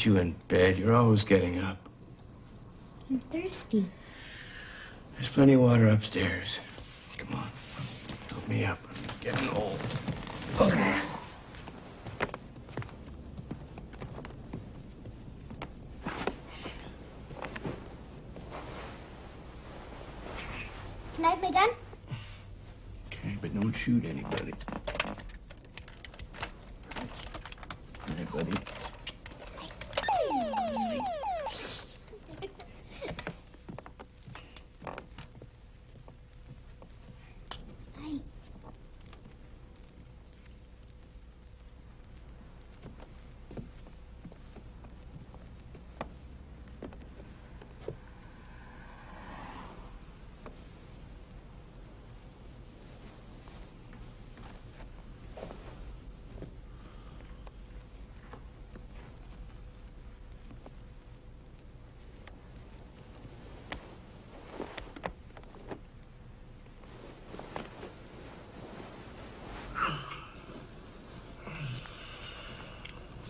You in bed. You're always getting up. I'm thirsty. There's plenty of water upstairs. Come on. Help me up. I'm getting old. Okay. Can I have my gun? Okay, but don't shoot anybody. Hey, buddy.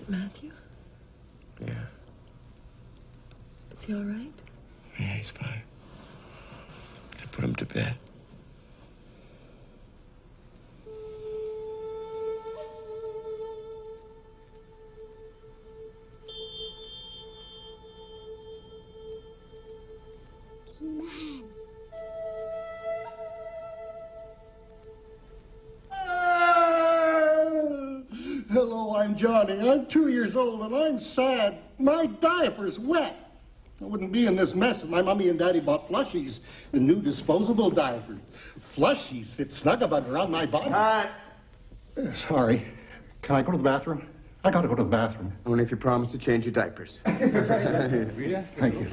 Matthew? Yeah. Is he all right? Yeah, he's fine. I put him to bed. Hello, I'm Johnny. I'm 2 years old, and I'm sad. My diaper's wet. I wouldn't be in this mess if my mommy and daddy bought Flushies, the new disposable diaper. Flushies fit snug about around my body. All right. Sorry. Can I go to the bathroom? I gotta go to the bathroom. Only if you promise to change your diapers. Thank you.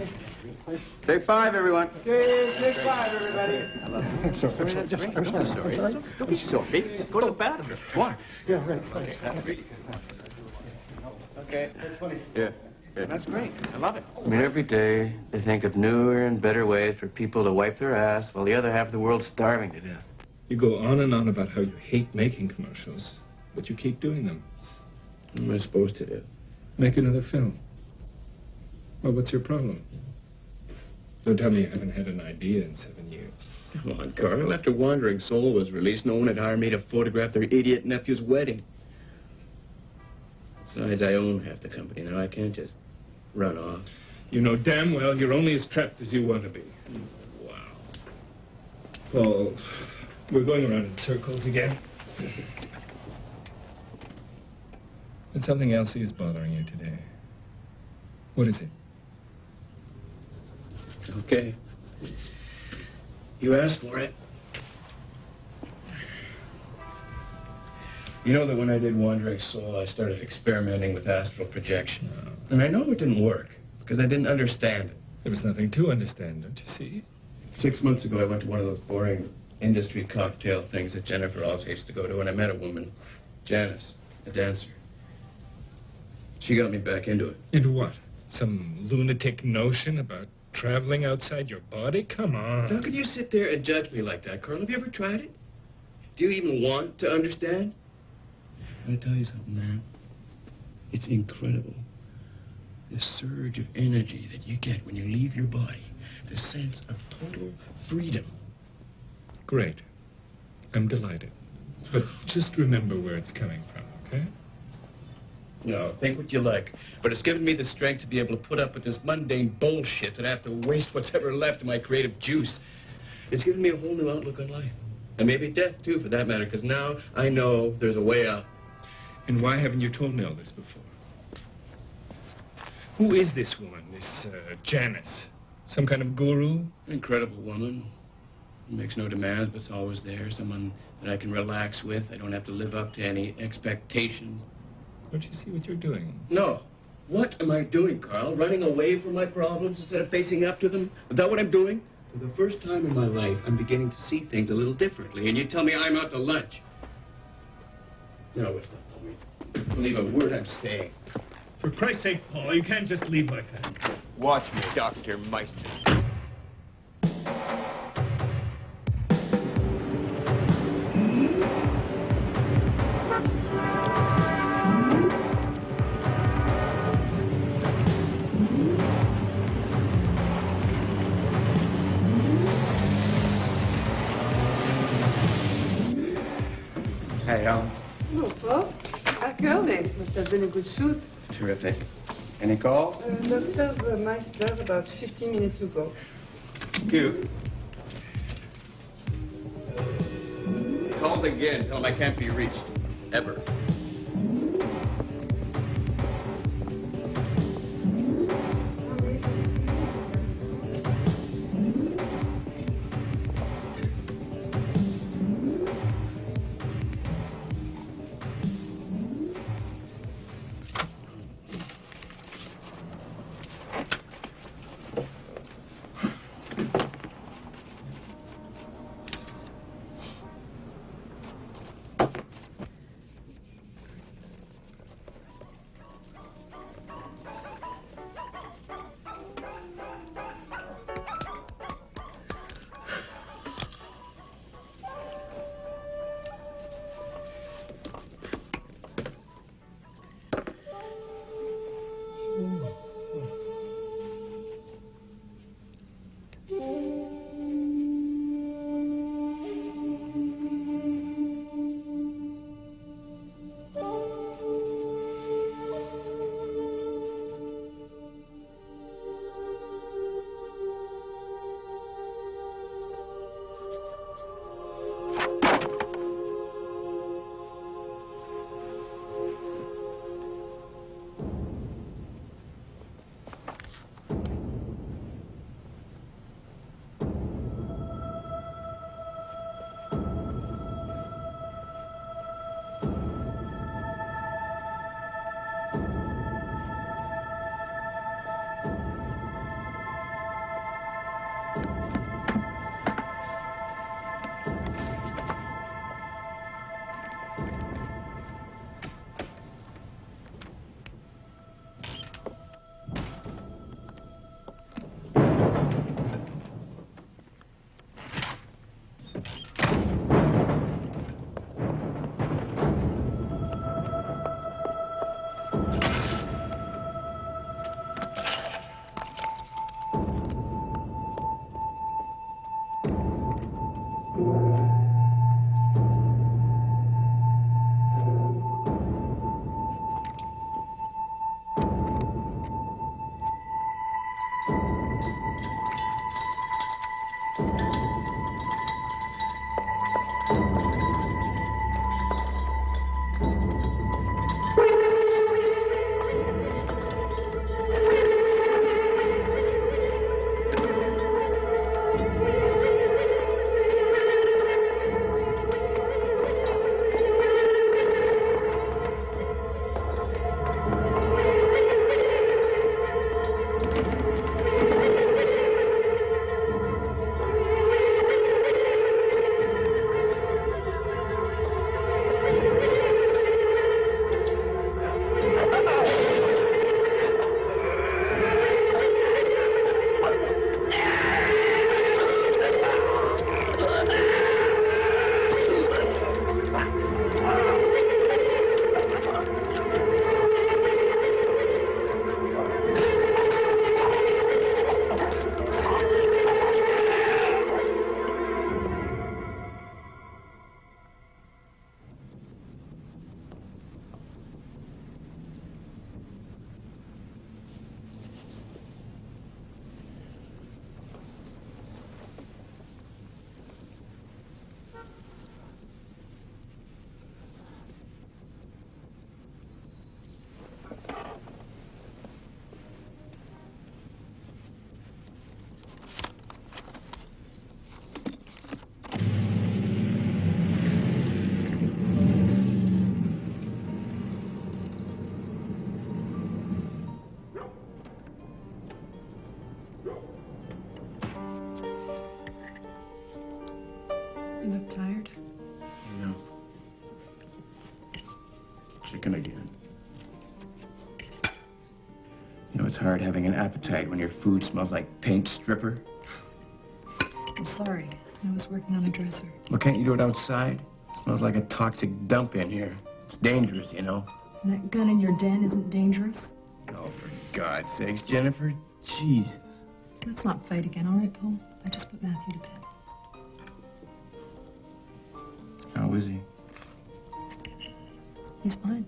Take 5, everyone. Take 5, everybody. I love you. I'm sorry. I'm sorry. Don't be sorry. Go to the bathroom. What? Yeah, right. Okay. That's funny. Yeah. That's great. I love it. I mean, every day they think of newer and better ways for people to wipe their ass while the other half of the world's starving to death. You go on and on about how you hate making commercials, but you keep doing them. What am I supposed to do? Make another film. Well, what's your problem? Don't tell me you haven't had an idea in 7 years. Come on, Carl. After Wandering Soul was released, no one had hired me to photograph their idiot nephew's wedding. Besides, I own half the company now. I can't just run off. You know damn well you're only as trapped as you want to be. Wow. Paul, we're going around in circles again. But something else is bothering you today. What is it? Okay. You asked for it. You know that when I did Wandering Soul, I started experimenting with astral projection. And I know it didn't work, because I didn't understand it. There was nothing to understand, don't you see? 6 months ago, I went to one of those boring industry cocktail things that Jennifer always used to go to, and I met a woman, Janus, a dancer. She got me back into it. Into what? Some lunatic notion about traveling outside your body? Come on. How could you sit there and judge me like that, Carl? Have you ever tried it? Do you even want to understand? I tell you something, man. It's incredible. The surge of energy that you get when you leave your body. The sense of total freedom. Great. I'm delighted. But just remember where it's coming from, okay? No, think what you like. But it's given me the strength to be able to put up with this mundane bullshit and have to waste what's ever left of my creative juice. It's given me a whole new outlook on life. And maybe death, too, for that matter, because now I know there's a way out. And why haven't you told me all this before? Who is this woman, this Janus? Some kind of guru? Incredible woman. Makes no demands, but's always there. Someone that I can relax with. I don't have to live up to any expectations. Don't you see what you're doing? No. What am I doing, Carl? Running away from my problems instead of facing up to them? Is that what I'm doing? For the first time in my life, I'm beginning to see things a little differently, and you tell me I'm out to lunch. No, it's not for me. Don't believe a word I'm saying. For Christ's sake, Paul, you can't just leave like that. Watch me, Dr. Meister. Hey, No, Paul. Back early. Must have been a good shoot. Terrific. Any calls? Dr. Meister, about 15 minutes ago. Cute. Calls again. Tell him I can't be reached. Ever. hard having an appetite when your food smells like paint stripper? I'm sorry. I was working on a dresser. Well, can't you do it outside? It smells like a toxic dump in here. It's dangerous, you know. And that gun in your den isn't dangerous? Oh, for God's sakes, Jennifer. Jesus. Let's not fight again, all right, Paul? I just put Matthew to bed. How is he? He's fine.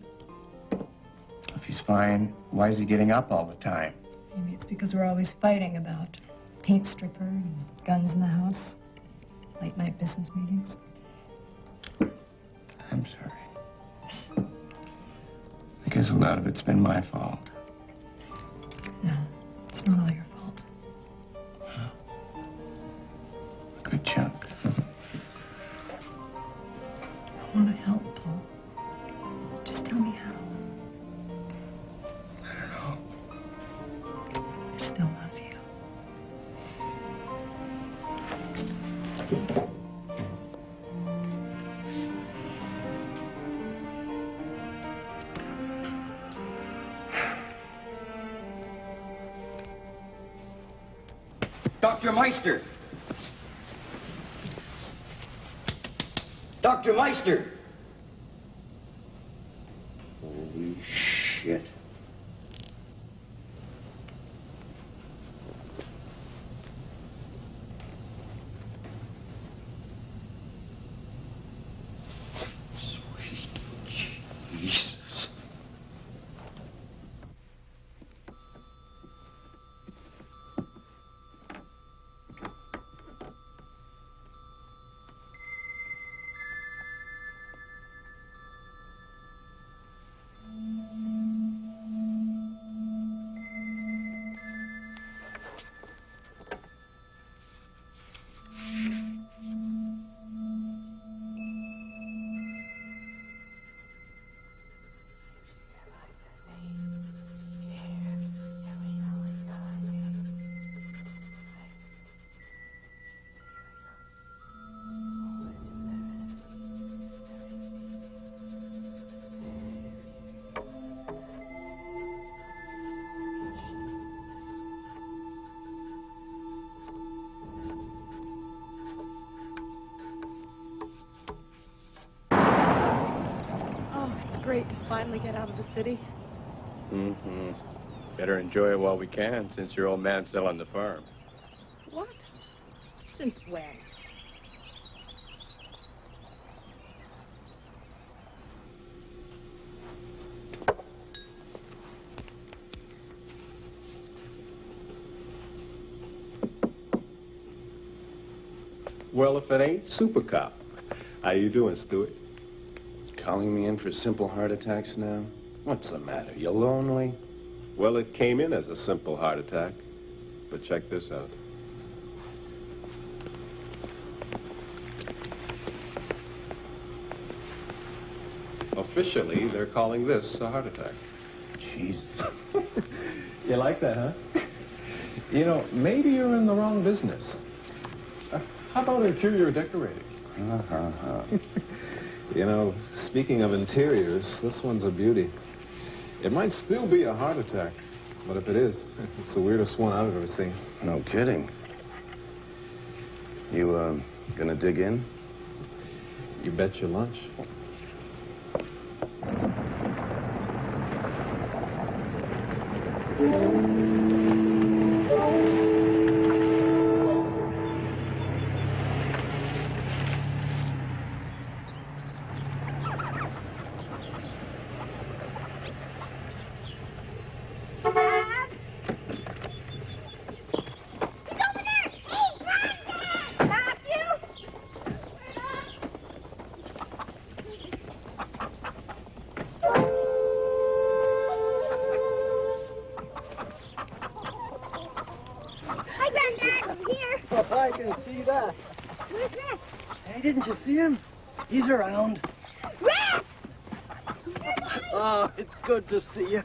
If he's fine, why is he getting up all the time? Maybe it's because we're always fighting about paint stripper and guns in the house, late night business meetings. I'm sorry. I guess a lot of it's been my fault. No, it's not all your fault. A good chunk. I want to help, Paul. Just tell me how. I don't know. I still love you. Dr. Meister! Dr. Meister! Holy shit. Sweet Jesus. Great to finally get out of the city. Mm-hmm. Better enjoy it while we can, since your old man's still on the farm. What? Since when? Well, if it ain't Super Cop. How you doing, Stuart? Calling me in for simple heart attacks now? What's the matter? You lonely? Well, it came in as a simple heart attack. But check this out. Officially, they're calling this a heart attack. Jesus. You like that, huh? You know, maybe you're in the wrong business. How about interior decorating? You know, speaking of interiors, this one's a beauty. It might still be a heart attack, but if it is, it's the weirdest one I've ever seen. No kidding. You, gonna dig in? You bet your lunch. I can see that. Who's that? Hey, didn't you see him? He's around. Rat! Oh, it's good to see you.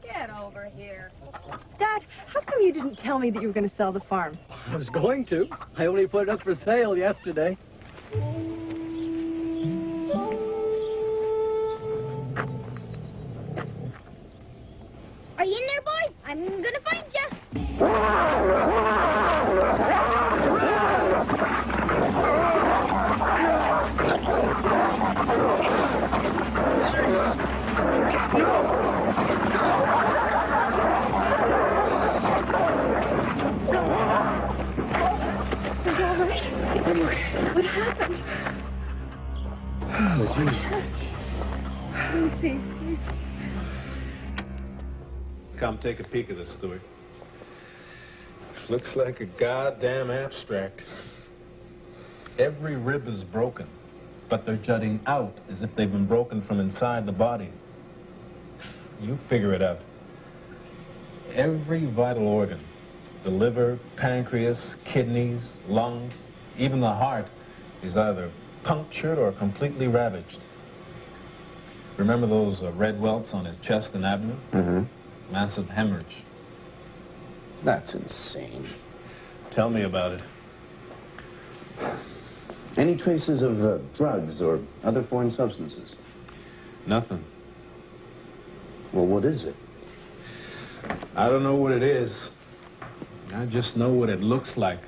Get over here. Dad, how come you didn't tell me that you were going to sell the farm? I was going to. I only put it up for sale yesterday. Are you in there, boy? I'm gonna find you. What happened? Oh, honey. Let me see. Come take a peek at this, Stuart. Looks like a goddamn abstract. Every rib is broken, but they're jutting out as if they've been broken from inside the body. You figure it out. Every vital organ, the liver, pancreas, kidneys, lungs, even the heart, is either punctured or completely ravaged. Remember those red welts on his chest and abdomen? Mm-hmm. Massive hemorrhage. That's insane. Tell me about it. Any traces of drugs or other foreign substances? Nothing. Well, what is it? I don't know what it is. I just know what it looks like.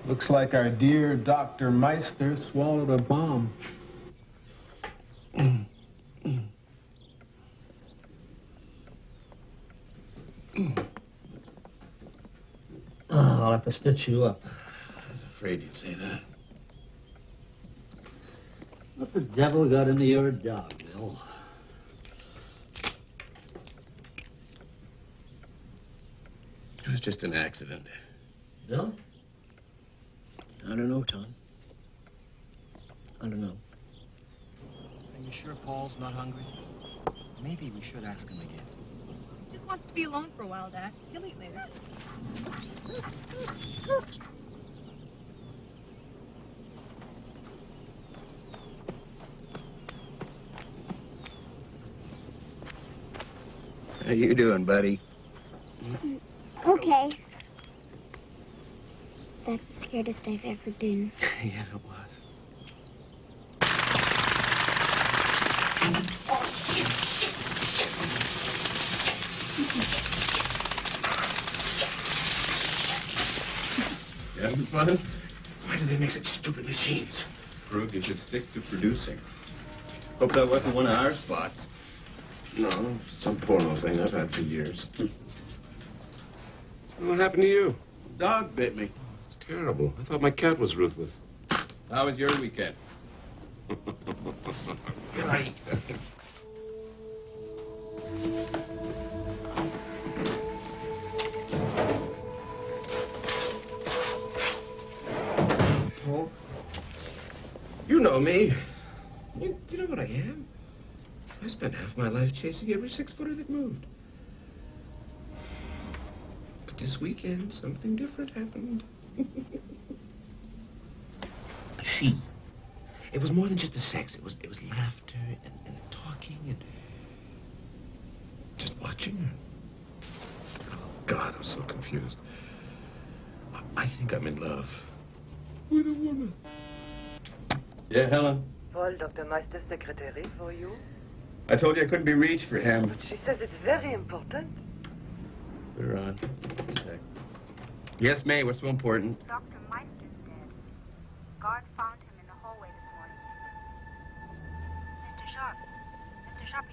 Looks like our dear Dr. Meister swallowed a bomb. I'll have to stitch you up. I was afraid you'd say that. What the devil got into your dog, Bill? It was just an accident. Bill? I don't know, Tom. I don't know. Are you sure Paul's not hungry? Maybe we should ask him again. He just wants to be alone for a while, Dad. He'll eat later. How you doing, buddy? Okay. That's the scariest I've ever been. Yeah, it was. You having fun? Why do they make such stupid machines? Prove you should stick to producing. Hope that wasn't one of our spots. No, some porno thing I've had for years. What happened to you? Dog bit me. It's terrible. I thought my cat was ruthless. How was your weekend? Right. Paul, you know me. You know what I am. I spent half my life chasing every six-footer that moved. But this weekend, something different happened. She. It was more than just the sex. It was laughter and talking and just watching her. Oh, God, I'm so confused. I think I'm in love with a woman. Yeah, Helen? Paul, Dr. Meister's secretary for you. I told you I couldn't be reached for him. She says it's very important. Put her on. Just a sec. Yes, May, what's so important? Dr. Meister's dead. Guard found him in the hallway this morning. Mr. Sharpe. Mr. Sharpe,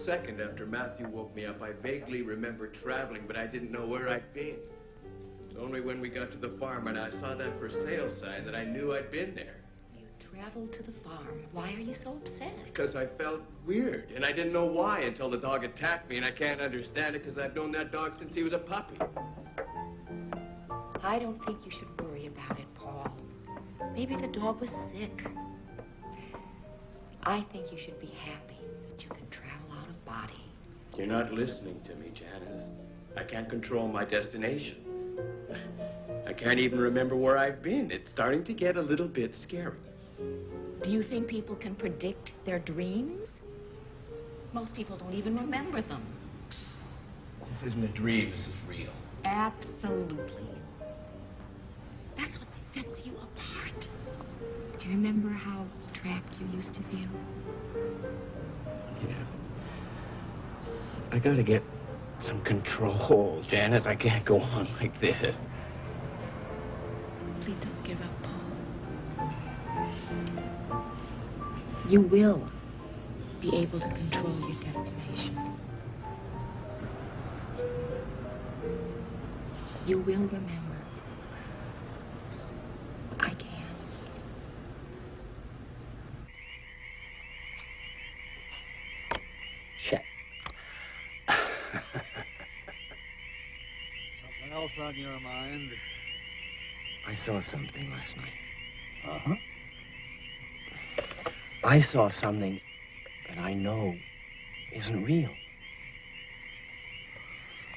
Second after Matthew woke me up, I vaguely remember traveling, but I didn't know where I'd been. It's only when we got to the farm and I saw that for sale sign that I knew I'd been there. You traveled to the farm. Why are you so upset? Because I felt weird, and I didn't know why until the dog attacked me, and I can't understand it because I've known that dog since he was a puppy. I don't think you should worry about it, Paul. Maybe the dog was sick. I think you should be happy that you can travel out of body. You're not listening to me, Janus. I can't control my destination. I can't even remember where I've been. It's starting to get a little bit scary. Do you think people can predict their dreams? Most people don't even remember them. This isn't a dream, this is real. Absolutely. That's what sets you apart. Do you remember how trapped you used to feel? Yeah. I gotta get some control, Janus. I can't go on like this. Please don't give up, Paul. You will be able to control your destination. You will remember. I can. Shit. Something else on your mind? I saw something last night. Uh-huh. I saw something that I know isn't real.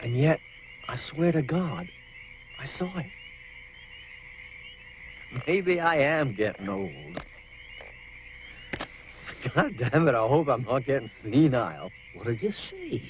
And yet, I swear to God, I saw it. Maybe I am getting old. God damn it, I hope I'm not getting senile. What did you see?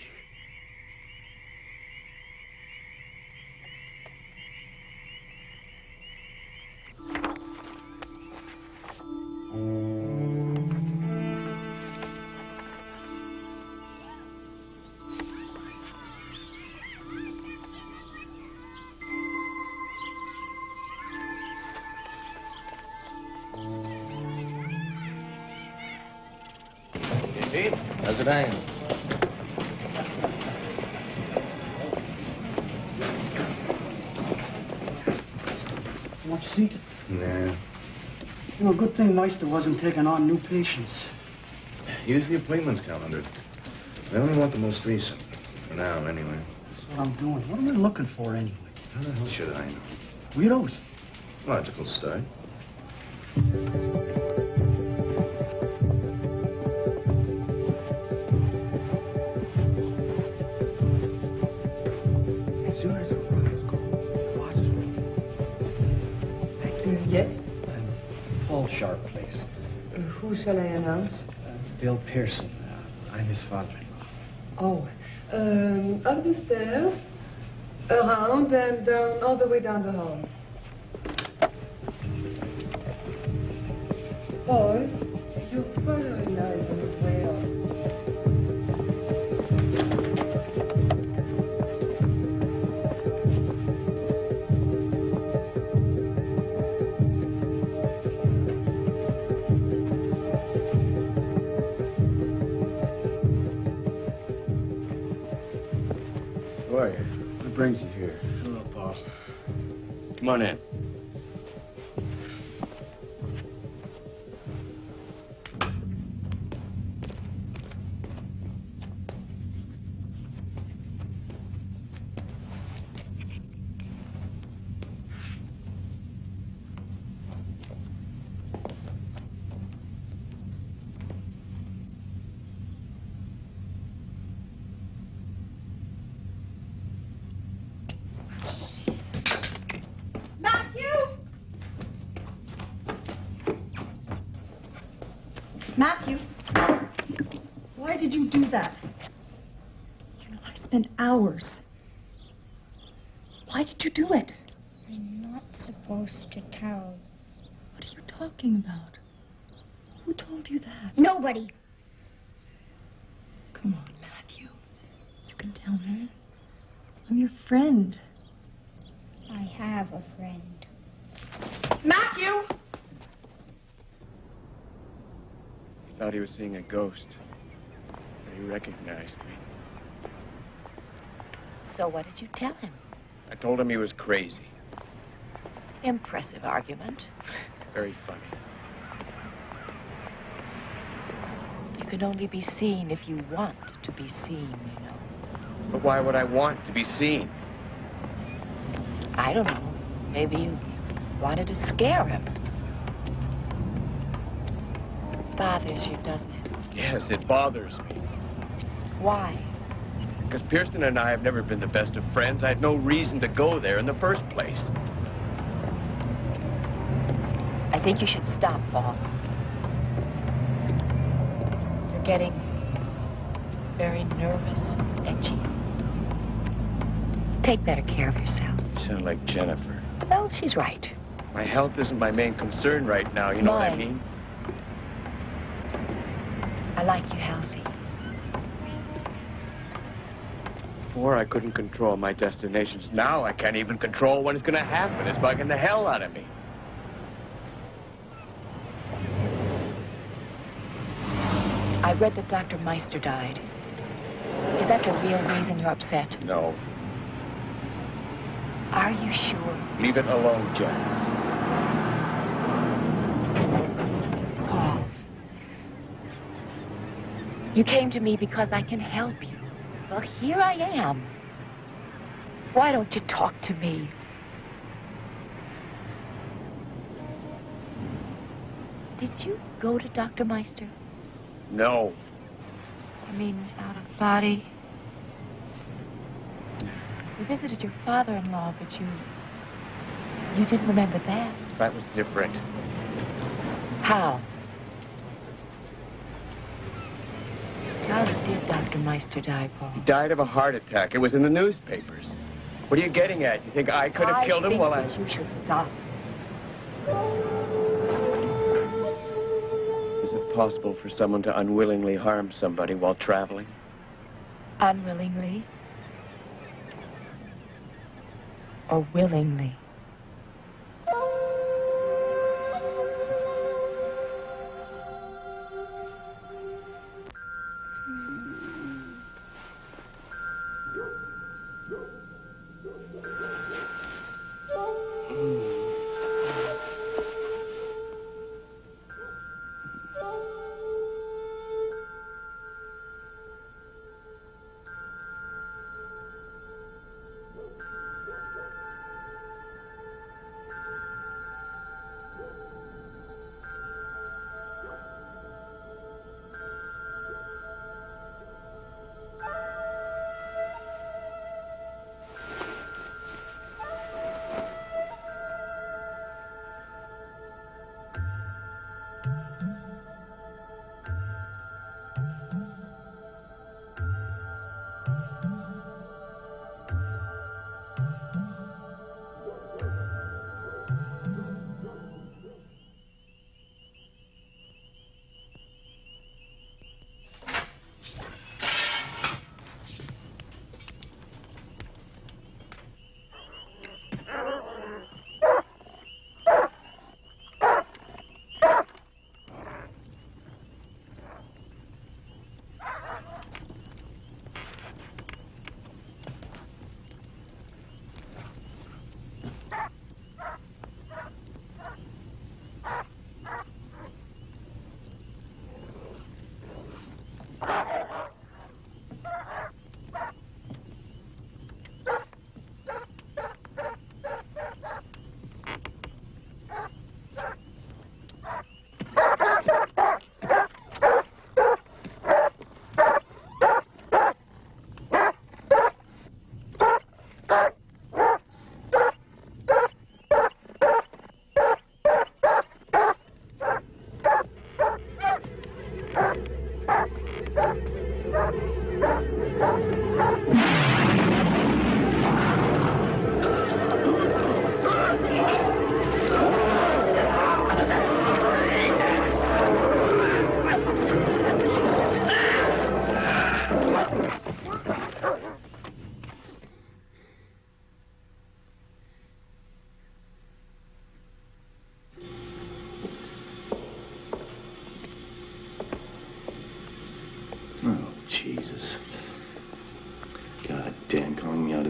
How's it hanging? Want a seat? Nah. You know, good thing Meister wasn't taking on new patients. Use the appointments calendar. I only want the most recent. For now, anyway. That's what I'm doing. What am I looking for, anyway? How the hell should I know? Weirdos. Logical start. Yes? Paul Sharpe, please. Who shall I announce? Bill Pearson. I'm his father-in-law. Oh, up the stairs, around and down, all the way down the hall. Paul, your father-in-law is on his way up. What brings you here? Hello, Paul. Come on in. Matthew, why did you do that? You know, I spent hours. Why did you do it? I'm not supposed to tell. What are you talking about? Who told you that? Nobody. Come on, Matthew. You can tell me. I'm your friend. I have a friend. Matthew! He thought he was seeing a ghost. But he recognized me. So what did you tell him? I told him he was crazy. Impressive argument. Very funny. can only be seen if you want to be seen, you know. But why would I want to be seen? I don't know. Maybe you wanted to scare him. Bothers you, doesn't it? Yes, it bothers me. Why? Because Pearson and I have never been the best of friends. I had no reason to go there in the first place. I think you should stop, Paul. You're getting very nervous, edgy. Take better care of yourself. You sound like Jennifer. No, she's right. My health isn't my main concern right now, you know what I mean? I like you healthy. Before I couldn't control my destinations. Now I can't even control when it's going to happen. It's bugging the hell out of me. I read that Dr. Meister died. Is that the real reason you're upset? No. Are you sure? Leave it alone, Janus. Paul. You came to me because I can help you. Well, here I am. Why don't you talk to me? Did you go to Dr. Meister? No. I mean, out of body? You visited your father-in-law, but you didn't remember that. That was different. How? How did Dr. Meister die, Paul? He died of a heart attack. It was in the newspapers. What are you getting at? You think I could have killed him while I... I think that you should stop. Is it possible for someone to unwillingly harm somebody while traveling? Unwillingly? Or willingly?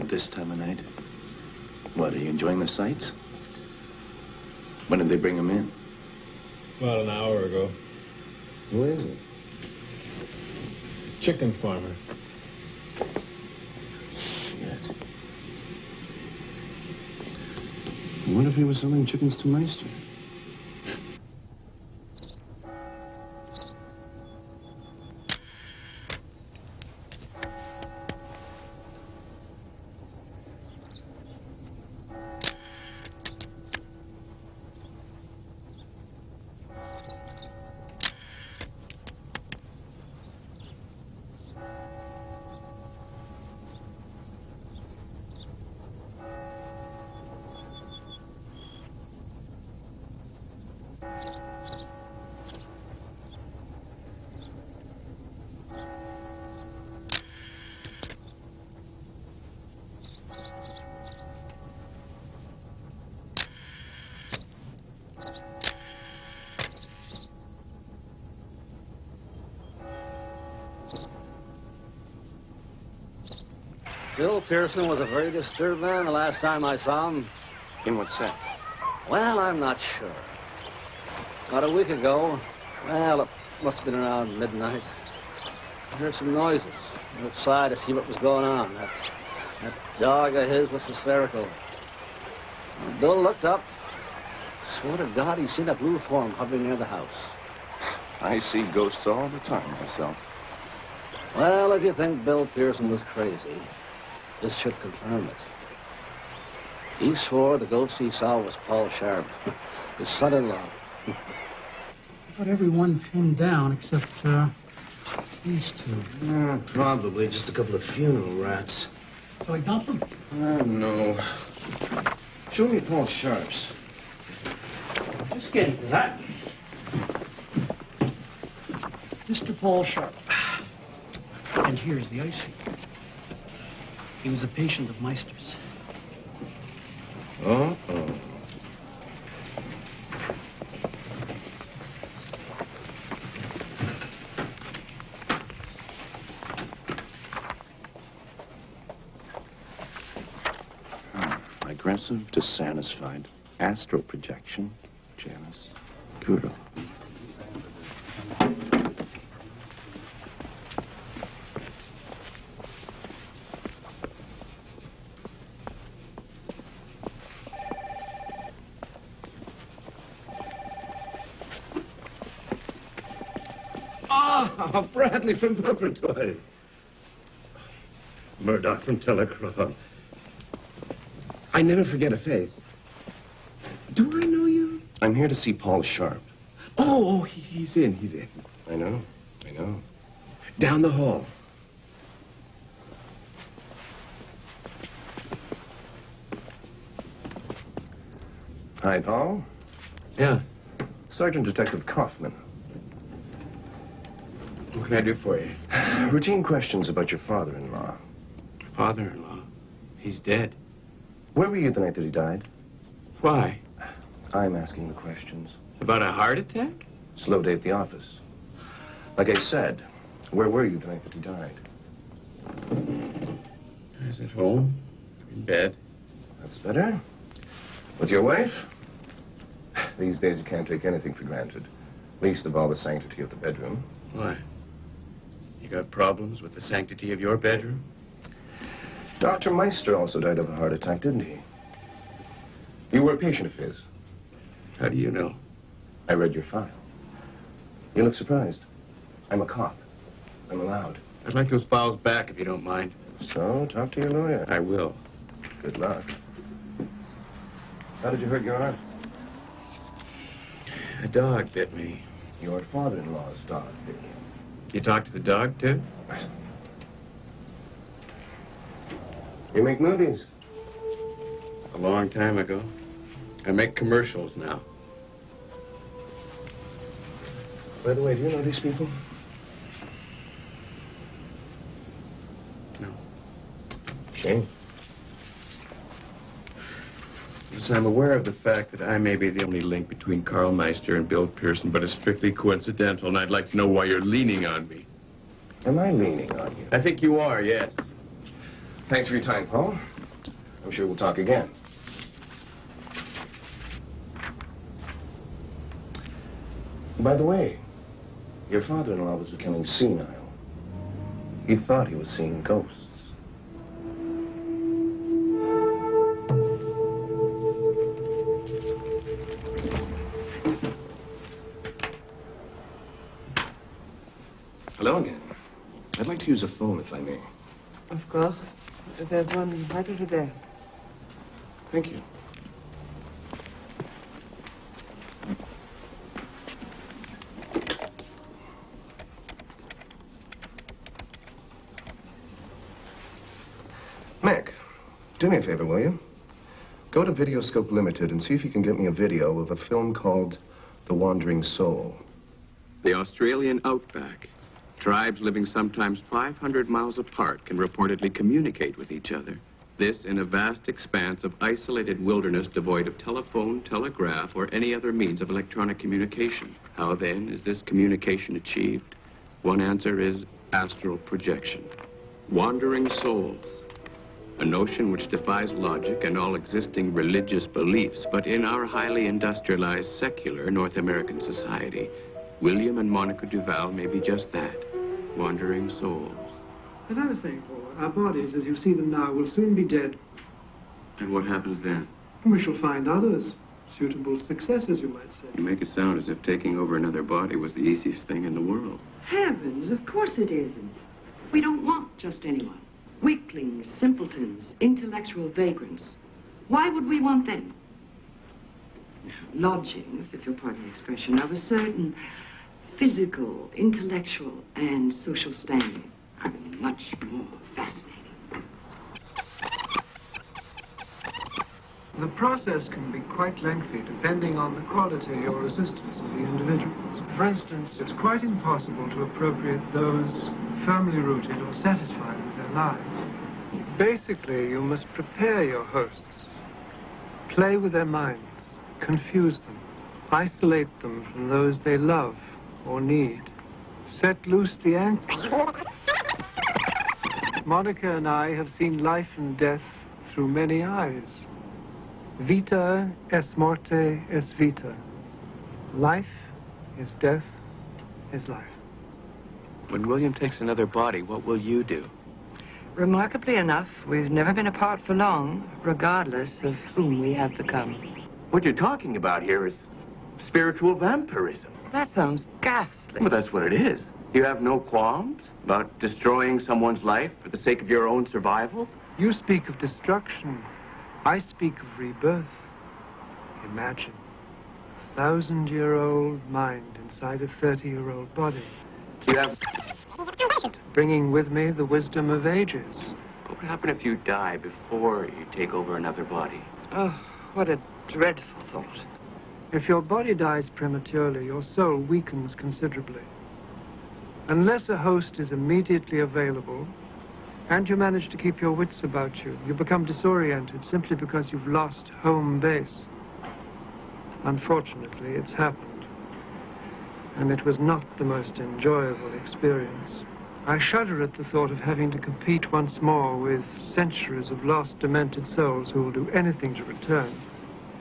This time of night? What, are you enjoying the sights? When did they bring him in? About an hour ago. Who is it? Chicken farmer. Shit. I wonder if he was selling chickens to Meister. Bill Pearson was a very disturbed man the last time I saw him. In what sense? Well, I'm not sure. About a week ago, well, it must have been around midnight, I heard some noises. I went outside to see what was going on. That dog of his was hysterical. When Bill looked up, swore to God he'd seen a blue form hovering near the house. I see ghosts all the time myself. Well, if you think Bill Pearson was crazy, this should confirm it. He swore the ghost he saw was Paul Sharpe, his son-in-law. Got everyone pinned down except these two. Probably just a couple of funeral rats. So I got them? No. Show me Paul Sharpe's. Just getting to that. Mr. Paul Sharpe. And here's the icing. He was a patient of Meister's. Uh-oh. Aggressive, dissatisfied, astral projection, Janus, Kudo. Ah, Bradley from Peppertoy. Murdoch from Telecron. I never forget a face. Do I know you? I'm here to see Paul Sharpe. Oh, he's in. I know. Down the hall. Hi, Paul. Yeah. Sergeant Detective Kaufman. What can I do for you? Routine questions about your father-in-law. Father-in-law? He's dead. Where were you the night that he died? Why? I'm asking the questions. About a heart attack? Slow day at the office. Like I said, where were you the night that he died? I was at home, in bed. That's better. With your wife? These days you can't take anything for granted. Least of all the sanctity of the bedroom. Why? You got problems with the sanctity of your bedroom? Dr. Meister also died of a heart attack, didn't he? You were a patient of his. How do you know? I read your file. You look surprised. I'm a cop. I'm allowed. I'd like those files back if you don't mind. So, talk to your lawyer. I will. Good luck. How did you hurt your arm? A dog bit me. Your father-in-law's dog bit you. You talked to the dog, too? You make movies? A long time ago. I make commercials now. By the way, do you know these people? No. Shame. Yes, I'm aware of the fact that I may be the only link between Carl Meister and Bill Pearson, but it's strictly coincidental, and I'd like to know why you're leaning on me. Am I leaning on you? I think you are, yes. Thanks for your time, Paul. I'm sure we'll talk again. By the way, your father-in-law was becoming senile. He thought he was seeing ghosts. Hello again. I'd like to use a phone, if I may. Of course. There's one right over there. Thank you. Mac, do me a favor, will you? Go to Videoscope Limited and see if you can get me a video of a film called The Wandering Soul. The Australian outback. Tribes living sometimes 500 miles apart can reportedly communicate with each other. This in a vast expanse of isolated wilderness devoid of telephone, telegraph, or any other means of electronic communication. How then is this communication achieved? One answer is astral projection. Wandering souls. A notion which defies logic and all existing religious beliefs, but in our highly industrialized, secular North American society, William and Monica Duval may be just that, wandering souls. As I was saying, Paul, our bodies, as you see them now, will soon be dead. And what happens then? We shall find others, suitable successors, you might say. You make it sound as if taking over another body was the easiest thing in the world. Heavens, of course it isn't. We don't want just anyone. Weaklings, simpletons, intellectual vagrants. Why would we want them? Lodgings, if you'll pardon the expression, of a certain physical, intellectual, and social standing are much more fascinating. The process can be quite lengthy, depending on the quality or resistance of the individuals. For instance, it's quite impossible to appropriate those firmly rooted or satisfied with their lives. Basically, you must prepare your hosts, play with their minds, confuse them, isolate them from those they love or need, set loose the anchors. Monica and I have seen life and death through many eyes. Vita es morte es vita. Life is death is life. When William takes another body, what will you do? Remarkably enough, we've never been apart for long, regardless of whom we have become. What you're talking about here is spiritual vampirism. That sounds ghastly. Well, that's what it is. You have no qualms about destroying someone's life for the sake of your own survival? You speak of destruction. I speak of rebirth. Imagine a 1,000-year-old mind inside a 30-year-old body. You have... Bringing with me the wisdom of ages. What would happen if you die before you take over another body? Oh, what a dreadful thought. If your body dies prematurely, your soul weakens considerably. Unless a host is immediately available, and you manage to keep your wits about you, you become disoriented simply because you've lost home base. Unfortunately, it's happened. And it was not the most enjoyable experience. I shudder at the thought of having to compete once more with centuries of lost, demented souls who will do anything to return.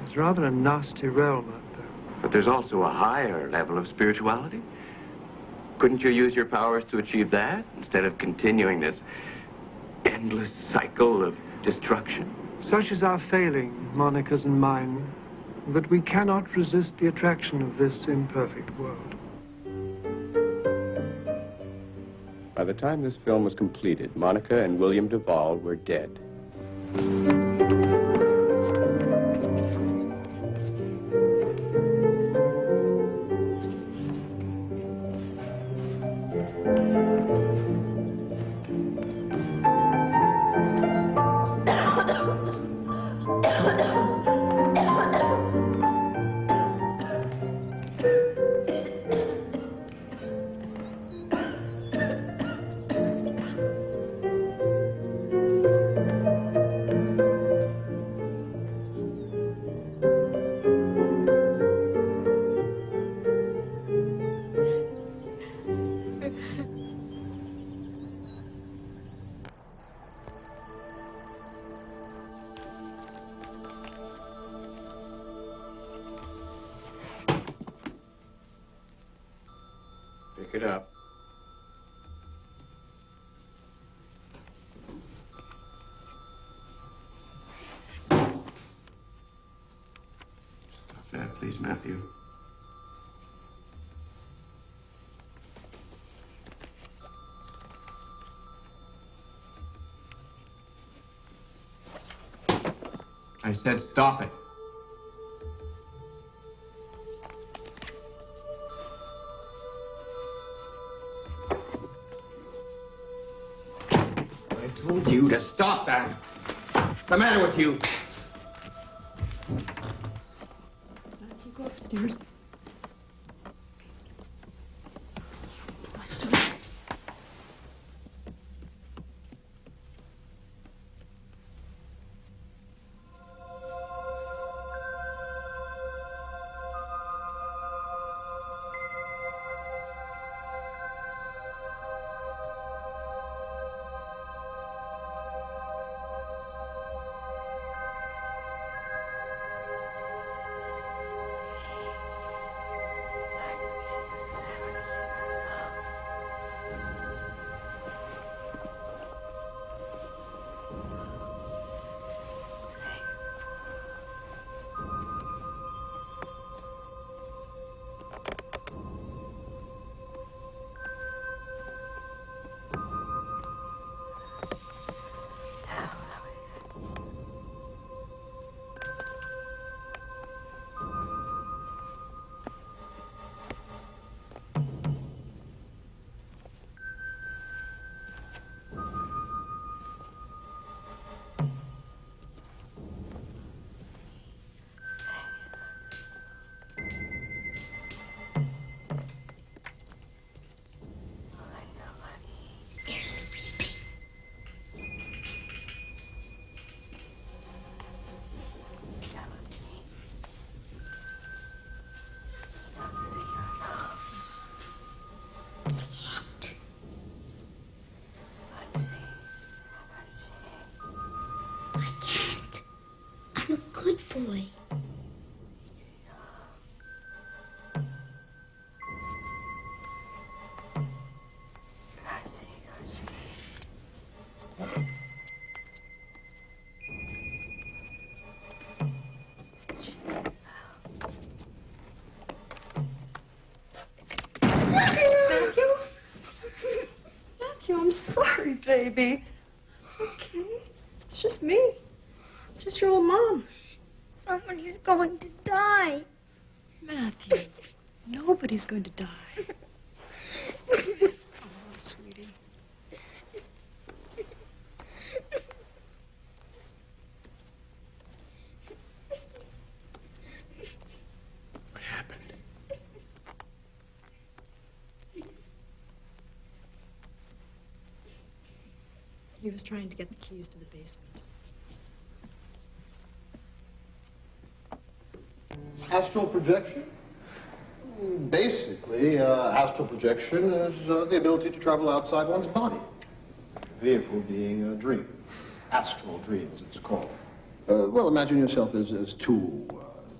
It's rather a nasty realm out there. But there's also a higher level of spirituality. Couldn't you use your powers to achieve that instead of continuing this endless cycle of destruction? Such is our failing, Monica's and mine, that we cannot resist the attraction of this imperfect world. By the time this film was completed, Monica and William Duval were dead. Pick it up. please, Matthew. I said stop it. I told you to stop that. What's the matter with you? Matthew, go upstairs. Boy. Matthew, I'm sorry, baby. Okay, it's just me. It's just your old mom. Somebody's going to die. Matthew, nobody's going to die. Oh, sweetie. What happened? He was trying to get the keys to the basement. Astral projection? Basically, astral projection is the ability to travel outside one's body. The vehicle being a dream. Astral dreams, it's called. Well, imagine yourself as two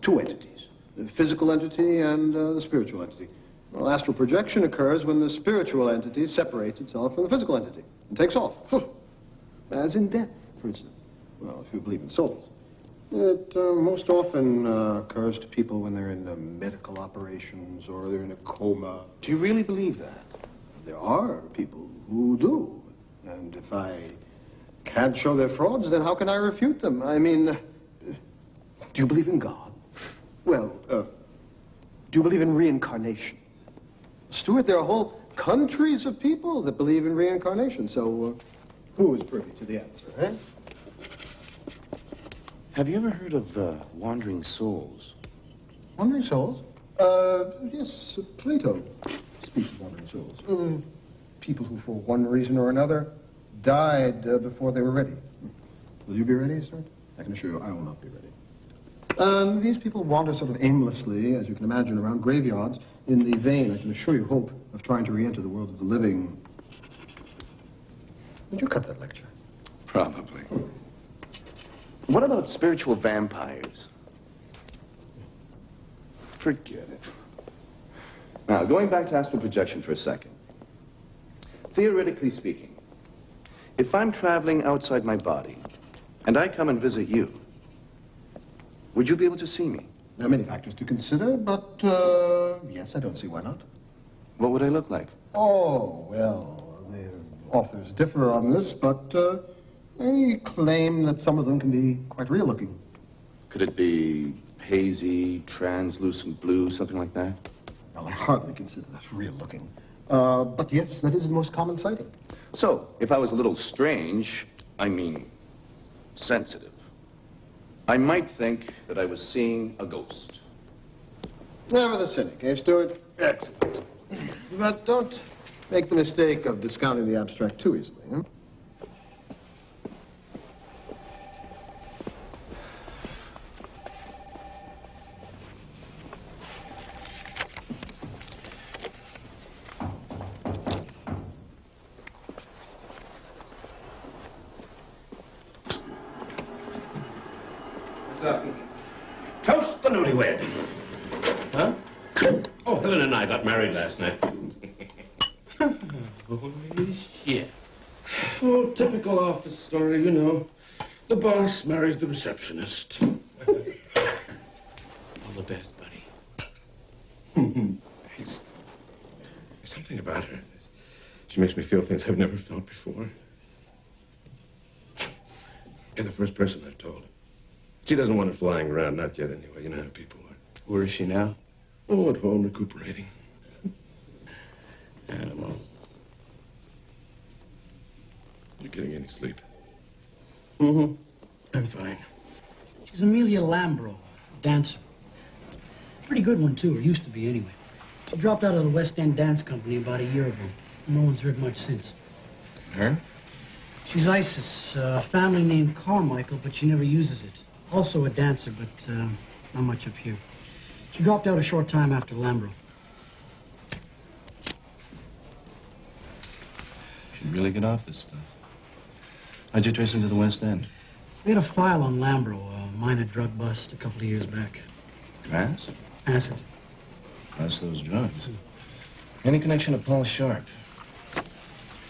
entities. The physical entity and the spiritual entity. Well, astral projection occurs when the spiritual entity separates itself from the physical entity and takes off. As in death, for instance. Well, if you believe in souls. It most often occurs to people when they're in medical operations or they're in a coma. Do you really believe that? There are people who do. And if I can't show they're frauds, then how can I refute them? I mean, do you believe in God? Well, do you believe in reincarnation? Stuart, there are whole countries of people that believe in reincarnation. So, who is privy to the answer, eh? Have you ever heard of wandering souls? Wandering souls? Yes, Plato speaks of wandering souls. People who, for one reason or another, died before they were ready. Will you be ready, sir? I can assure you I will not be ready. These people wander sort of aimlessly, as you can imagine, around graveyards in the vain, I can assure you, hope of trying to re-enter the world of the living. Would you cut that lecture? Probably. What about spiritual vampires? Forget it. Now, going back to astral projection for a second. Theoretically speaking, if I'm traveling outside my body and I come and visit you, would you be able to see me? There are many factors to consider, but, yes, I don't see why not. What would I look like? Oh, well, the authors differ on this, but they claim that some of them can be quite real-looking. Could it be hazy, translucent blue, something like that? Well, I hardly consider that real-looking. But yes, that is the most common sighting. So, if I was a little strange, I mean sensitive, I might think that I was seeing a ghost. Never the cynic, eh, Stuart? Excellent. But don't make the mistake of discounting the abstract too easily, huh? Toast the newlywed. Huh? Oh, Helen and I got married last night. Holy shit. Oh, typical office story, you know. The boss marries the receptionist. All the best, buddy. There's something about her. She makes me feel things I've never felt before. You're the first person I've told. She doesn't want it flying around, not yet anyway. You know how people are. Where is she now? Oh, at home, recuperating. Animal. You getting any sleep? Mm-hmm. I'm fine. She's Amelia Lambro, dancer. Pretty good one, too, or used to be anyway. She dropped out of the West End Dance Company about a year ago. No one's heard much since. Her? She's Isis, a family named Carmichael, but she never uses it. Also a dancer, but not much up here. She dropped out a short time after Lambro. Should really get off this stuff. How'd you trace him to the West End? We had a file on Lambro, a minor drug bust a couple of years back. Grass? Acid. That's those drugs. Any connection to Paul Sharpe?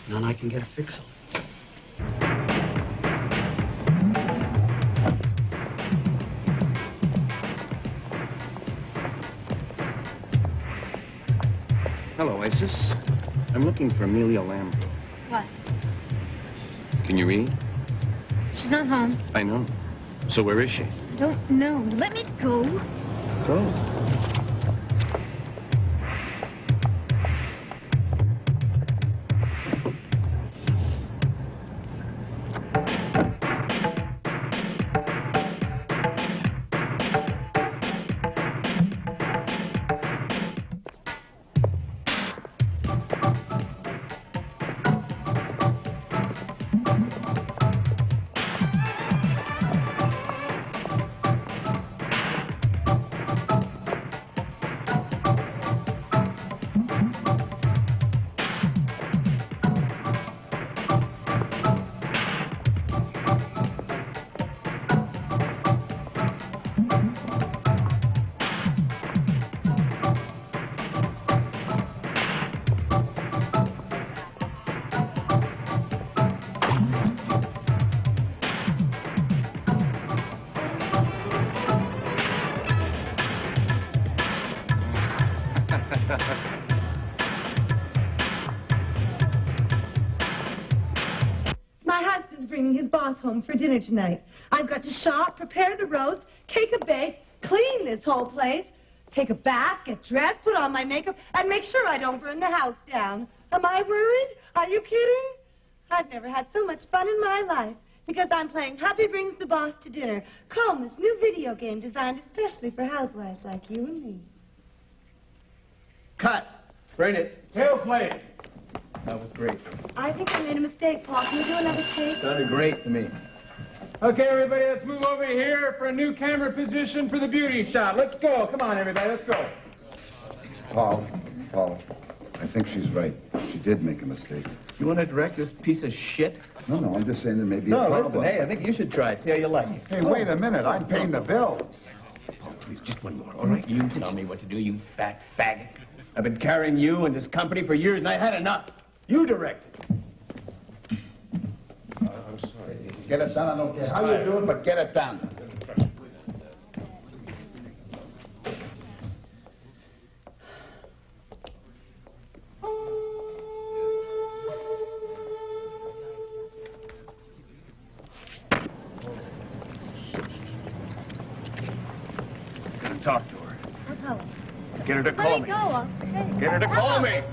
None I can get a fix on. Hello, Isis. I'm looking for Amelia Lambro. What? Can you read? She's not home. I know. So where is she? I don't know. Let me go. Go. Home for dinner tonight. I've got to shop, prepare the roast, cake a bake, clean this whole place, take a bath, get dressed, put on my makeup, and make sure I don't burn the house down. Am I worried? Are you kidding? I've never had so much fun in my life because I'm playing Happy Brings the Boss to Dinner, this new video game designed especially for housewives like you and me. Cut. Bring it. Tail flame. That was great. I think I made a mistake, Paul. Can we do another take? Sounded great to me. Okay, everybody, let's move over here for a new camera position for the beauty shot. Let's go. Come on, everybody, let's go. Paul, I think she's right. She did make a mistake. You want to direct this piece of shit? No, I'm just saying there may be a problem. Listen, hey, I think you should try it. See how you like it. Hey, wait a minute. I'm paying the bills. Paul, please, just one more, all right? You tell me what to do, you fat faggot. I've been carrying you and this company for years, and I had enough. You direct it. I'm sorry. Get it done. I don't care how you do it, but get it done. talk to her. I'll tell him. Get her to call me. Let me go. Hey. Get her to call me. Hey.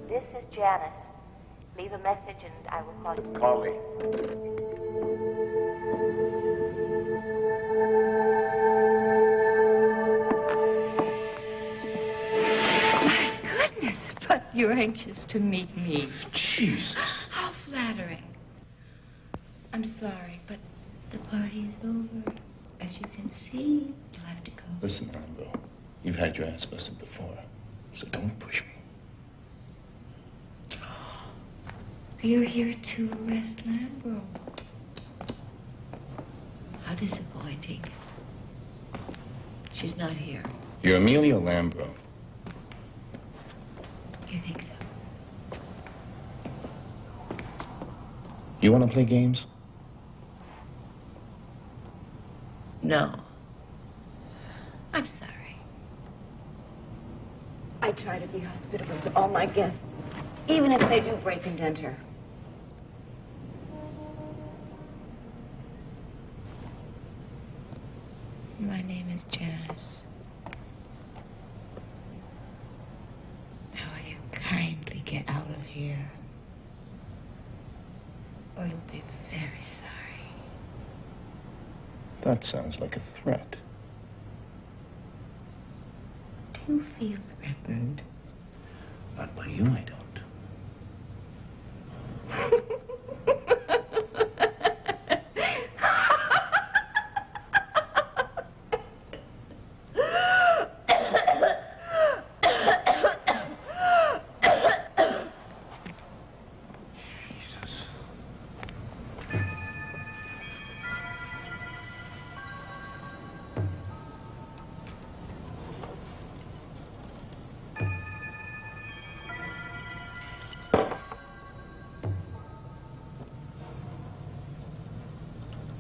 This is Janus. Leave a message and I will call you. Call me. My goodness, but you're anxious to meet me. Jesus. How flattering. I'm sorry, but the party is over. As you can see, you'll have to go. Listen, Lambo, you've had your ass busted before, so don't push me. You're here to arrest Lambro. How disappointing. She's not here. You're Amelia Lambro. You think so? You want to play games? No. I'm sorry. I try to be hospitable to all my guests, even if they do break and enter. My name is Janus. Now will you kindly get out of here? Or you'll be very sorry. That sounds like a threat. Do you feel threatened? Not by you, I don't.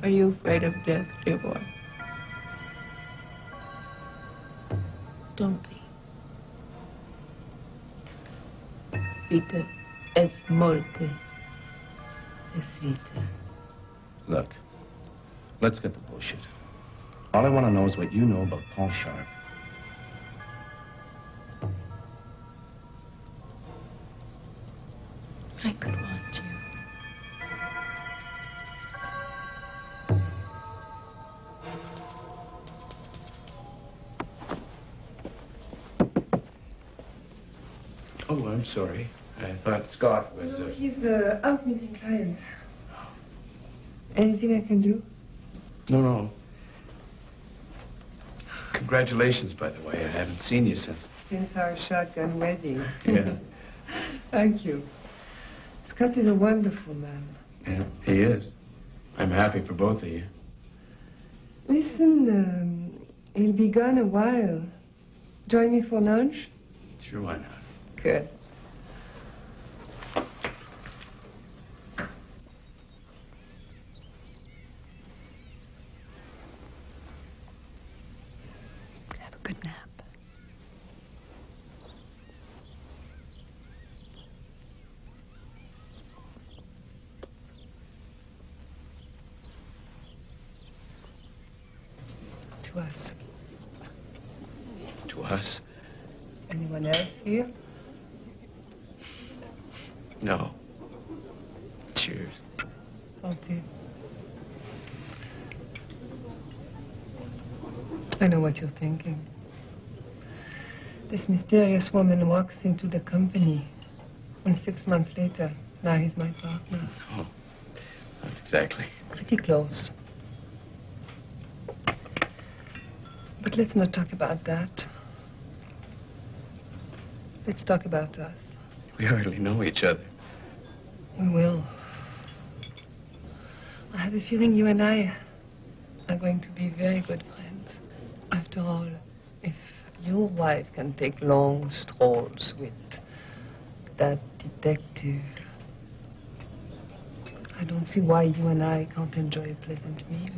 Are you afraid of death, dear boy? Don't be. Vita es muerte, es vita. Look, let's get the bullshit. All I want to know is what you know about Paul Sharpe. I could want you. Oh, I'm sorry. I thought Scott was... No, he's out meeting clients. Anything I can do? No. Congratulations, by the way. I haven't seen you since... Since our shotgun wedding. Yeah. Thank you. Scott is a wonderful man. Yeah, he is. I'm happy for both of you. Listen, he'll be gone a while. Join me for lunch? Sure, why not? Good. Have a good nap. To us. To us? Anyone else here? No. Cheers. Okay. I know what you're thinking. This mysterious woman walks into the company, and 6 months later, now he's my partner. No. Not exactly. Pretty close. But let's not talk about that. Let's talk about us. We hardly know each other. We will. I have a feeling you and I are going to be very good friends. After all, if your wife can take long strolls with that detective, I don't see why you and I can't enjoy a pleasant meal.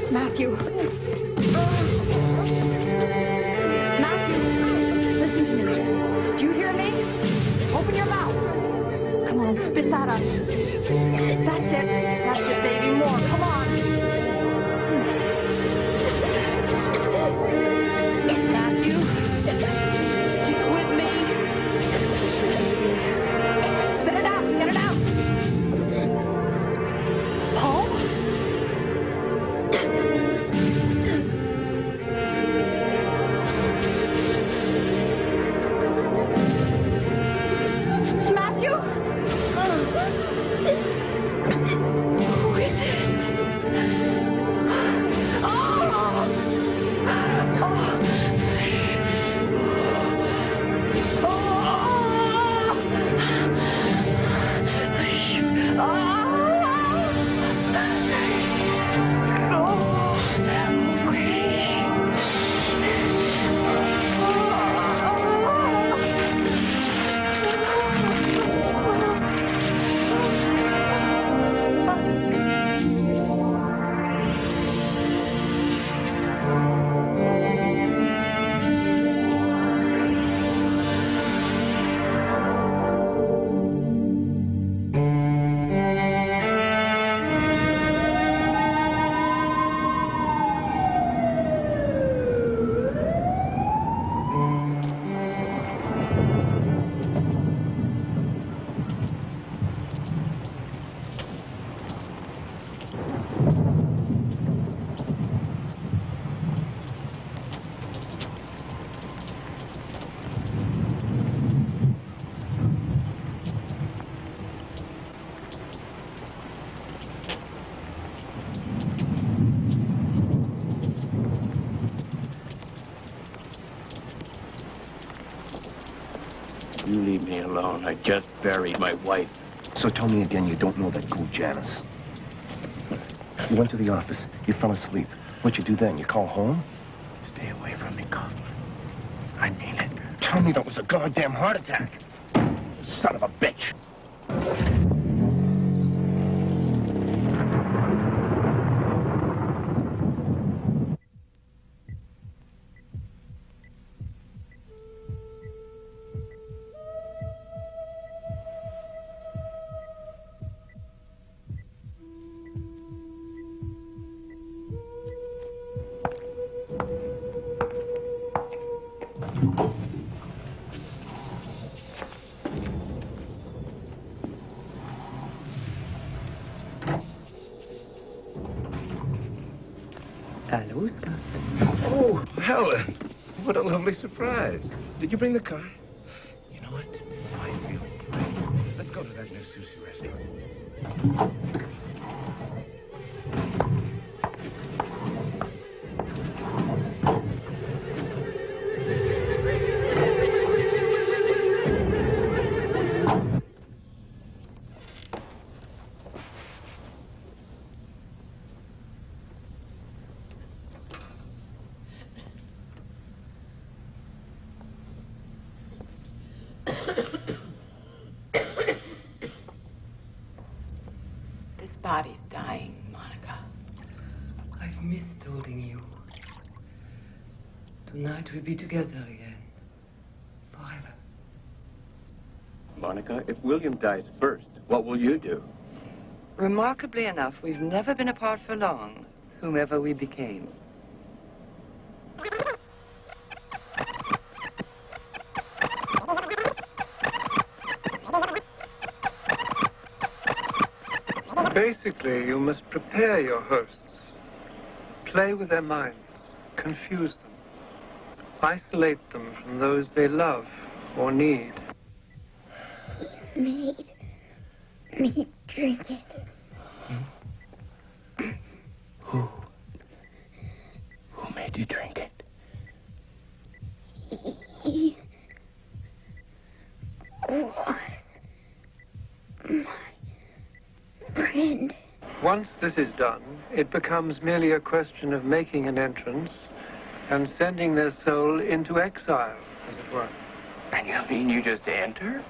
Matthew. Matthew, listen to me. Do you hear me? Open your mouth. Come on, spit that up. That's it. That's it, baby. More. Come on. Matthew, stick with me. You leave me alone. I just buried my wife. So tell me again you don't know that goon Janus. You went to the office. You fell asleep. What'd you do then? You call home? Stay away from me, Carl. I mean it. Tell me that was a goddamn heart attack. Son of a bitch. Hello, Scott. Oh, Helen. What a lovely surprise. Did you bring the car? You know what? I feel great. Let's go to that new sushi restaurant. This body's dying, Monica. I've missed holding you. Tonight we'll be together again. Forever. Monica, if William dies first, what will you do? Remarkably enough, we've never been apart for long, whomever we became. Basically, you must prepare your hosts. Play with their minds. Confuse them. Isolate them from those they love or need. Made me drink it. Who made you drink it? He was my friend. Once this is done, it becomes merely a question of making an entrance and sending their soul into exile, as it were. And you mean you just enter?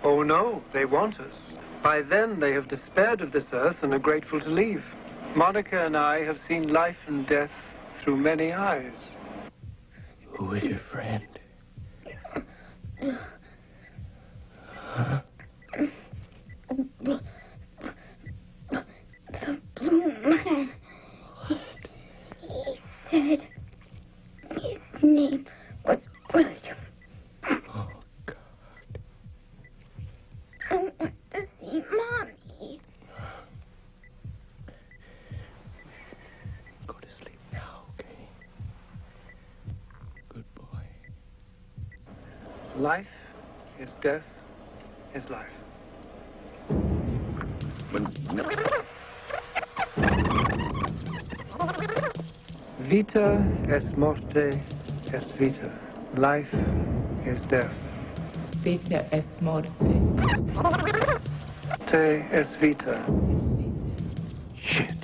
Oh, no, they want us. By then, they have despaired of this earth and are grateful to leave. Monica and I have seen life and death through many eyes. Who is your friend? Huh? The blue man. He said his name was William. Oh, God. I want to see Mommy. Go to sleep now, okay? Good boy. Life is death is life. Vita est morte est vita. Life is death. Vita est morte. Te est vita. Shit.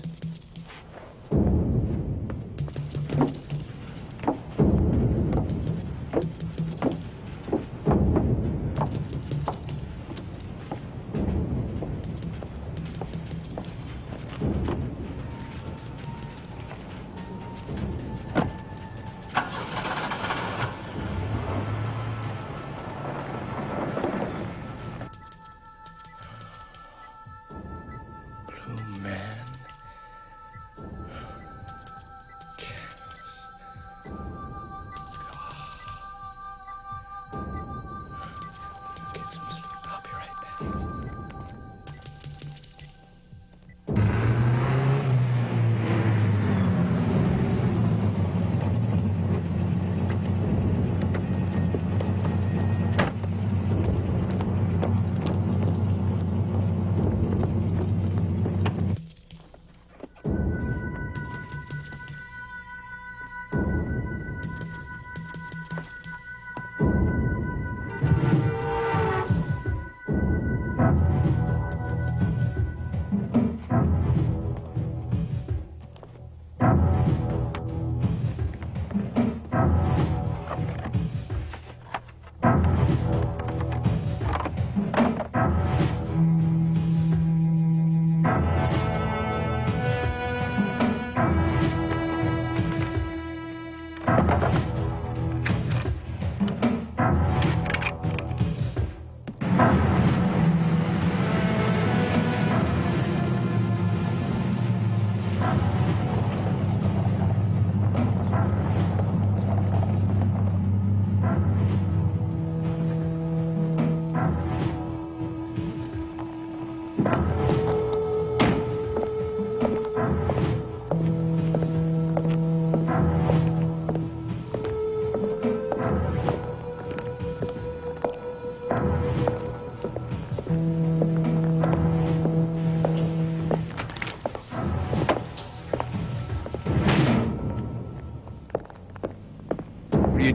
Blue man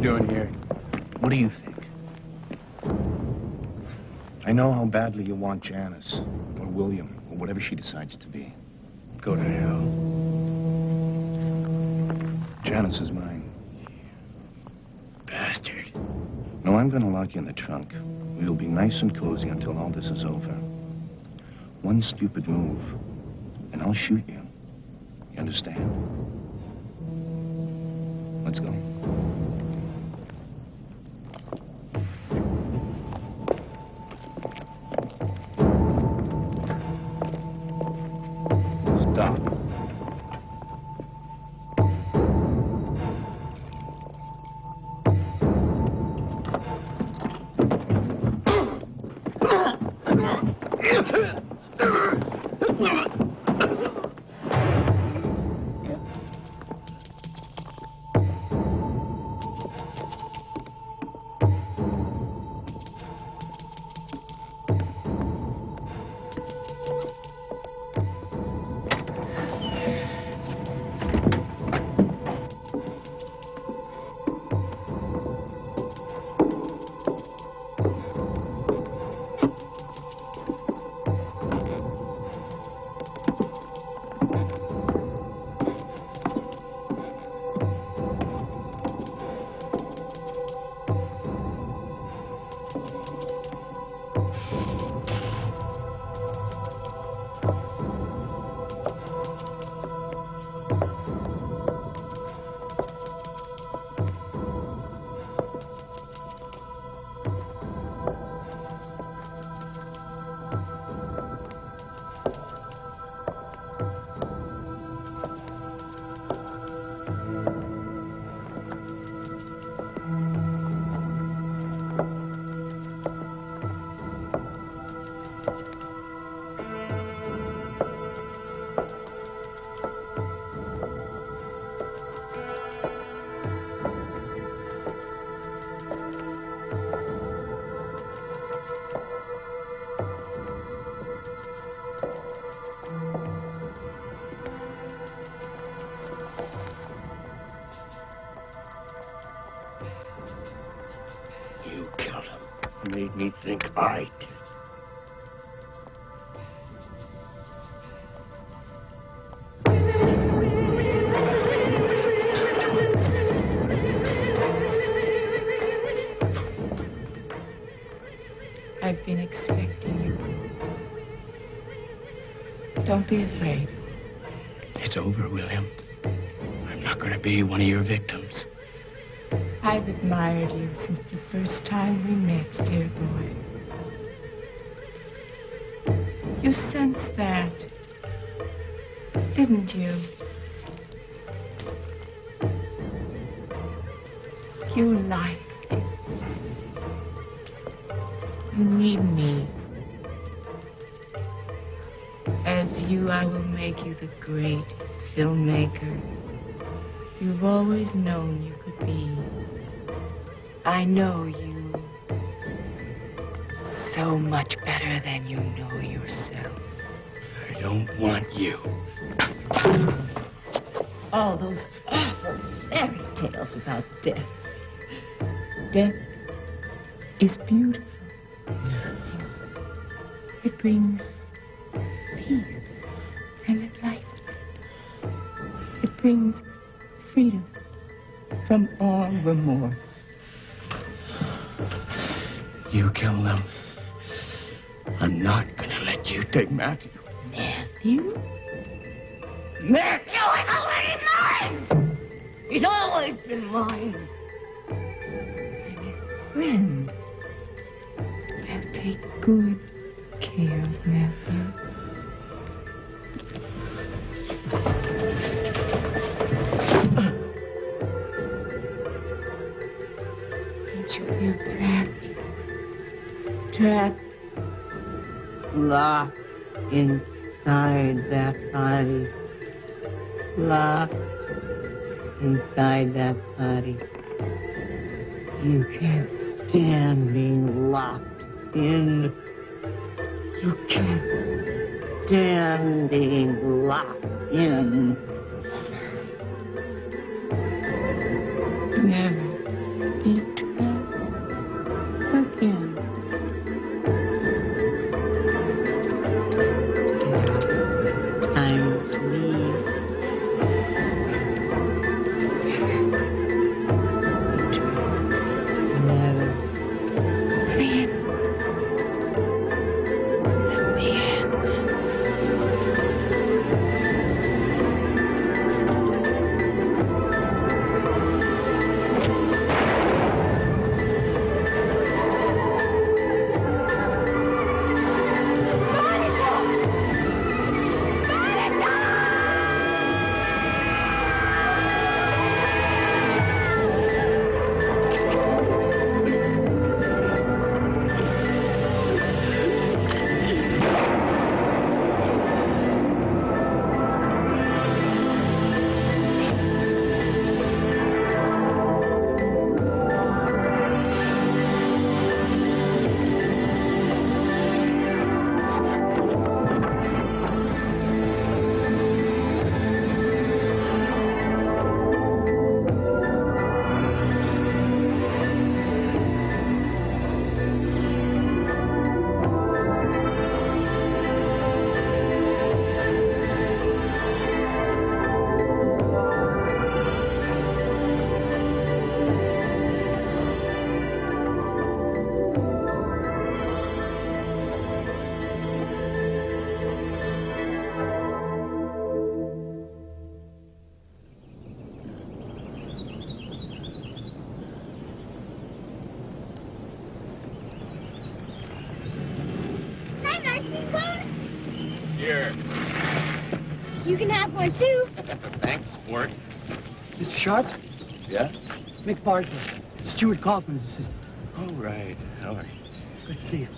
doing here? What do you think? I know how badly you want Janus, or William, or whatever she decides to be. Go to hell. Janus is mine. Bastard. No, I'm going to lock you in the trunk. We'll be nice and cozy until all this is over. One stupid move, and I'll shoot you. You understand? Let's go. Stop. Made me think I did. I've been expecting you. Don't be afraid. It's over, William. I'm not going to be one of your victims. I've admired you since the first time we met, dear boy. You sensed that, didn't you? You liked it. You need me. As you, I will make you the great filmmaker you've always known you could be. I know you so much better than you know yourself. I don't want you. All those awful fairy tales about death. Death is beautiful. It brings peace and enlightenment. It brings freedom from all remorse. You kill them. I'm not gonna let you take Matthew. Matthew? Matthew is already mine! He's always been mine. I'm his friend. I'll take good care of Matthew. Don't you feel trapped? Trapped, locked inside that body. Locked inside that body. You can't stand being locked in. You can't stand being locked in. Never. can have one, too. Thanks, sport. Mr. Sharpe? Yeah? Mick Bartlett. Stuart Kaufman's assistant. Oh, right. How are you? Good to see you.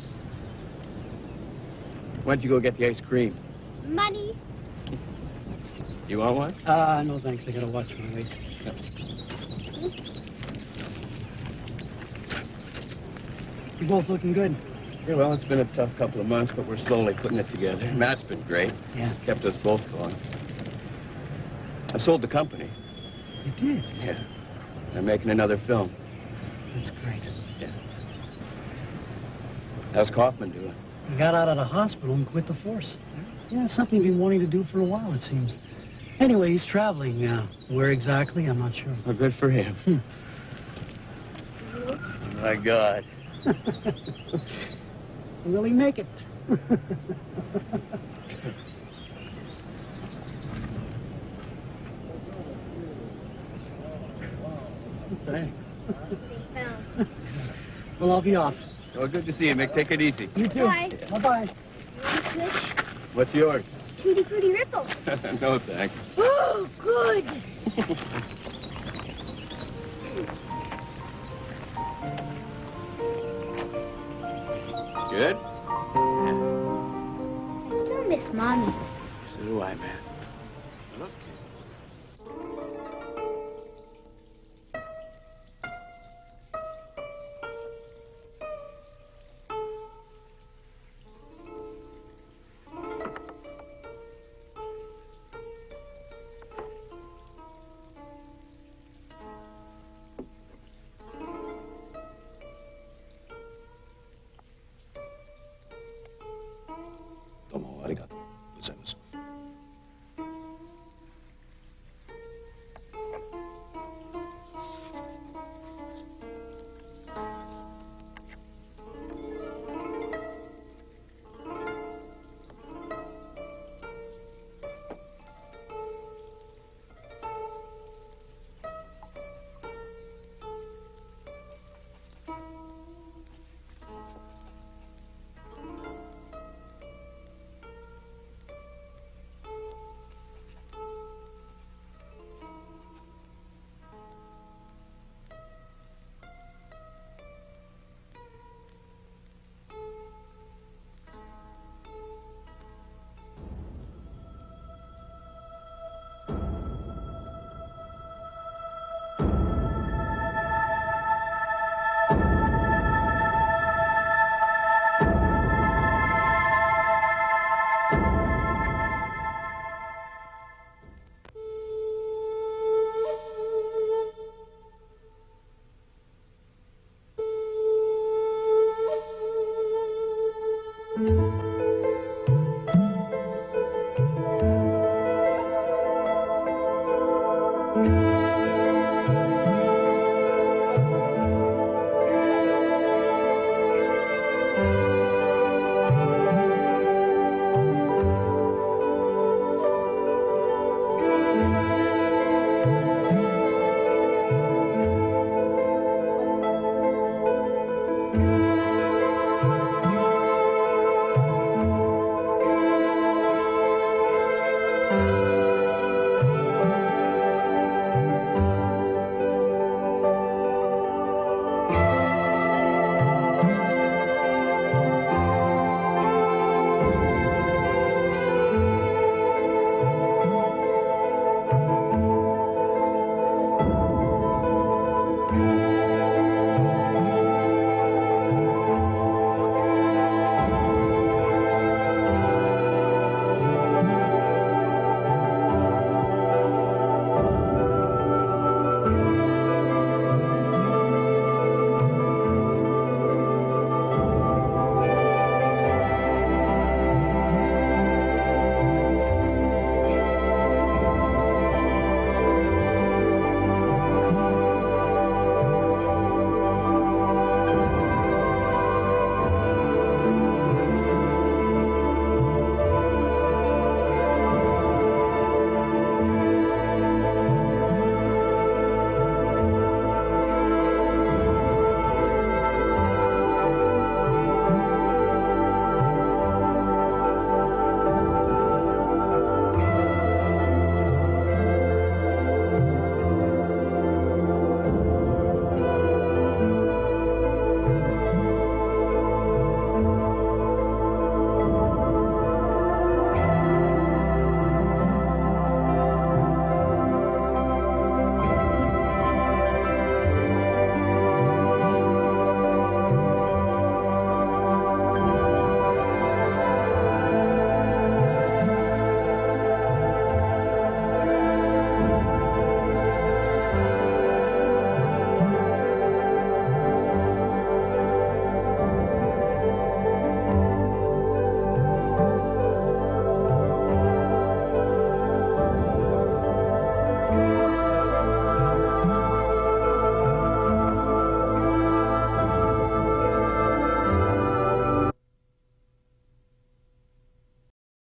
Why don't you go get the ice cream? Money. You want one? No thanks. I gotta watch my weight. You're both looking good. Yeah, well, it's been a tough couple of months, but we're slowly putting it together. Matt's been great. Yeah. Kept us both going. I sold the company. You did? Yeah. I'm making another film. That's great. Yeah. How's Kaufman doing? He got out of the hospital and quit the force. Yeah, something he's been wanting to do for a while, it seems. Anyway, he's traveling now. Where exactly, I'm not sure. Well, good for him. Oh, my God. Will he make it? Thanks. Well, I'll be off. Well, good to see you, Mick. Take it easy. You too. Bye. Bye-bye. You want a switch? What's yours? Tutti Frutti Ripples. No, thanks. Oh, good. Good? I still miss Mommy. So do I, man. Look.